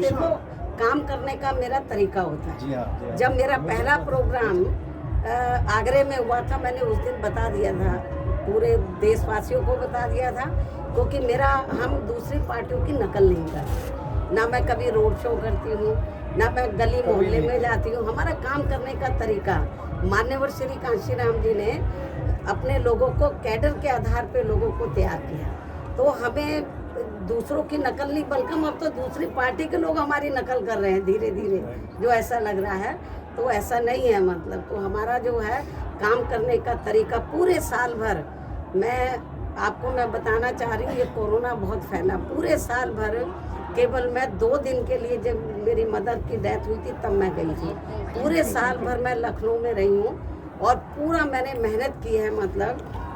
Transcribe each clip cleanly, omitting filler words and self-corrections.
देखो काम करने का मेरा तरीका होता है। जी हाँ। जब मेरा पहला प्रोग्राम आगरे में हुआ था, मैंने उस दिन बता दिया था, पूरे देशवासियों को बता दिया था, क्योंकि हम दूसरी पार्टियों की नकल नहीं करते। ना मैं कभी रोड शो करती हूँ, ना मैं गली मोहल्ले में जाती हूँ। हमारा काम करने का तरीका, मान्यवर श्री कांशीराम जी ने अपने लोगों को कैडर के आधार पे लोगों को तैयार किया। तो हमें दूसरों की नकल नहीं, बल्कि अब तो दूसरी पार्टी के लोग हमारी नकल कर रहे हैं धीरे धीरे, जो ऐसा लग रहा है। तो ऐसा नहीं है, मतलब तो हमारा जो है काम करने का तरीका पूरे साल भर, मैं बताना चाह रही हूँ, ये कोरोना बहुत फैला, पूरे साल भर केवल मैं 2 दिन के लिए, जब मेरी मदर की डेथ हुई थी तब मैं गई थी। पूरे साल भर मैं लखनऊ में रही हूँ और पूरा मैंने मेहनत की है, मतलब,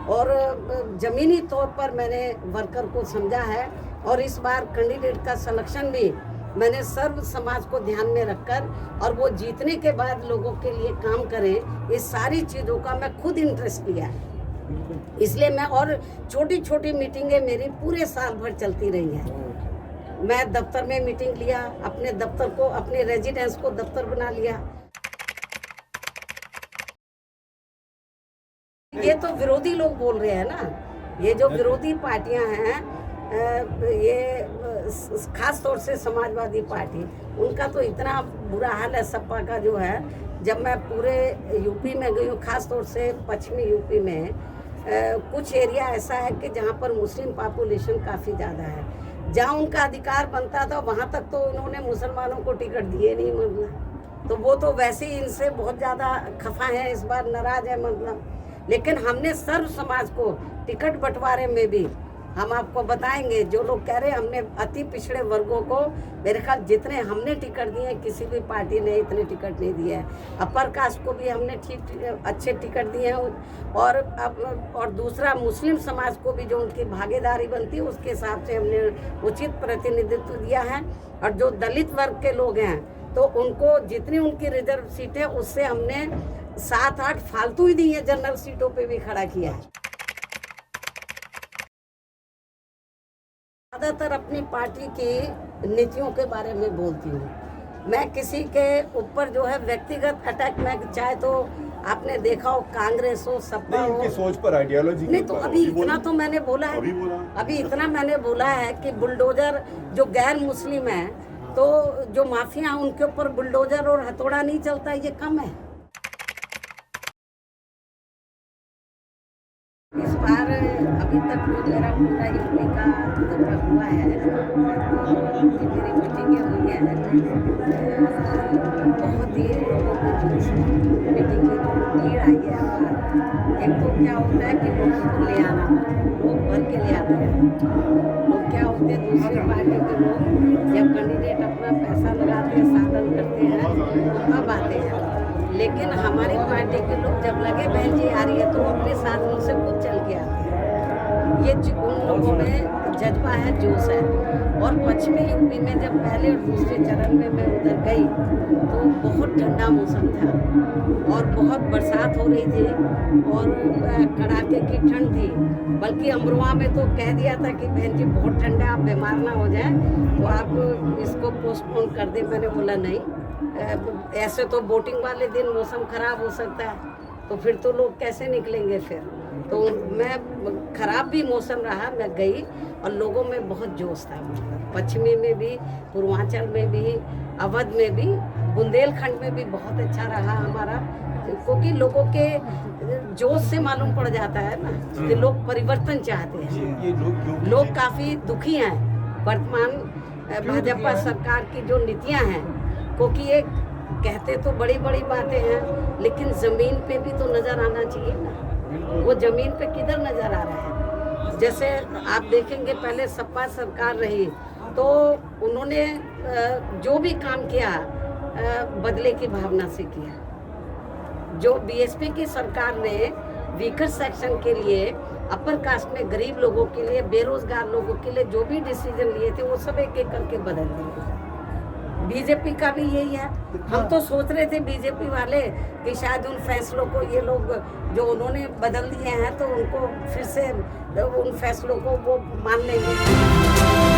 और ज़मीनी तौर पर मैंने वर्कर को समझा है। और इस बार कैंडिडेट का सिलेक्शन भी मैंने सर्व समाज को ध्यान में रखकर, और वो जीतने के बाद लोगों के लिए काम करें, इस सारी चीज़ों का मैं खुद इंटरेस्ट लिया है। इसलिए मैं, और छोटी छोटी मीटिंगें मेरी पूरे साल भर चलती रही हैं। मैं दफ्तर में मीटिंग लिया, अपने दफ्तर को, अपने रेजिडेंस को दफ्तर बना लिया। ये तो विरोधी लोग बोल रहे हैं ना, ये जो विरोधी पार्टियां हैं, ये खास तौर से समाजवादी पार्टी, उनका तो इतना बुरा हाल है सपा का जो है। जब मैं पूरे यूपी में गई हूँ, खास तौर से पश्चिमी यूपी में, कुछ एरिया ऐसा है कि जहाँ पर मुस्लिम पॉपुलेशन काफ़ी ज़्यादा है। जहाँ उनका अधिकार बनता था वहाँ तक तो उन्होंने मुसलमानों को टिकट दिए नहीं, मतलब। तो वो तो वैसे ही इनसे बहुत ज़्यादा खफा है, इस बार नाराज़ है, मतलब। लेकिन हमने सर्व समाज को टिकट बंटवारे में भी, हम आपको बताएंगे, जो लोग कह रहे हैं हमने अति पिछड़े वर्गों को, मेरे ख्याल जितने हमने टिकट दिए, किसी भी पार्टी ने इतने टिकट नहीं दिए हैं। अपर कास्ट को भी हमने ठीक अच्छे टिकट दिए हैं, और दूसरा मुस्लिम समाज को भी जो उनकी भागीदारी बनती है उसके हिसाब से हमने उचित प्रतिनिधित्व दिया है। और जो दलित वर्ग के लोग हैं तो उनको जितनी उनकी रिजर्व सीट है उससे हमने 7-8 फालतू ही दी है, जनरल सीटों पे भी खड़ा किया है। ज़्यादातर अपनी पार्टी की नीतियों के बारे में बोलती हूँ। मैं किसी के ऊपर जो है व्यक्तिगत अटैक, मैं चाहे तो आपने देखा हो कांग्रेस हो, सपा हो, उनकी सोच पर, आइडियोलॉजी नहीं, तो अभी इतना तो मैंने बोला है, अभी इतना मैंने बोला है कि बुलडोजर जो गैर मुस्लिम है, तो जो माफिया उनके ऊपर बुलडोजर और हथौड़ा नहीं चलता, ये कम है। इस बार अभी तक जो मेरा पूरा यूपी का दौरा हुआ है, तो मेरी मीटिंगें हुई हैं, बहुत ही लोगों को मीटिंग की जो भीड़ आई है। एक तो क्या होता है कि लोगों को ले आना, लोग भर के ले आते हैं। लोग क्या होते हैं, दूसरी पार्टी के लोग जब कैंडिडेट अपना पैसा लगाते हैं, साधन करते हैं, तब आते हैं। लेकिन हमारी पार्टी के लोग जब लगे बहन जी आ रही है, तो अपने साधनों से खुद चल के आते हैं। ये उन लोगों में जज्बा है, जोश है। और पश्चिमी यूपी में जब पहले और दूसरे चरण में मैं उधर गई, तो बहुत ठंडा मौसम था और बहुत बरसात हो रही थी और कड़ाके की ठंड थी। बल्कि अमरोहा में तो कह दिया था कि बहन जी बहुत ठंडा है, आप बीमार ना हो जाए, तो आप इसको पोस्टपोन कर दें। मैंने बोला नहीं, ऐसे तो बोटिंग वाले दिन मौसम खराब हो सकता है, तो फिर तो लोग कैसे निकलेंगे फिर। तो मैं, खराब भी मौसम रहा, मैं गई और लोगों में बहुत जोश था, मतलब पश्चिमी में भी, पूर्वांचल में भी, अवध में भी, बुंदेलखंड में भी बहुत अच्छा रहा हमारा, क्योंकि लोगों के जोश से मालूम पड़ जाता है ना कि लोग परिवर्तन चाहते हैं। लोग काफ़ी दुखी हैं वर्तमान भाजपा सरकार की जो नीतियां हैं, क्योंकि ये कहते तो बड़ी बड़ी बातें हैं, लेकिन ज़मीन पे भी तो नज़र आना चाहिए ना। वो ज़मीन पे किधर नज़र आ रहा है? जैसे आप देखेंगे, पहले सपा सरकार रही तो उन्होंने जो भी काम किया बदले की भावना से किया। जो बीएसपी की सरकार ने वीकर सेक्शन के लिए, अपर कास्ट में गरीब लोगों के लिए, बेरोजगार लोगों के लिए जो भी डिसीजन लिए थे, वो सब एक एक करके बदल दिए। बीजेपी का भी यही है। हम तो सोच रहे थे बीजेपी वाले कि शायद उन फैसलों को ये लोग जो उन्होंने बदल दिए हैं, तो उनको फिर से उन फैसलों को वो मान लेंगे।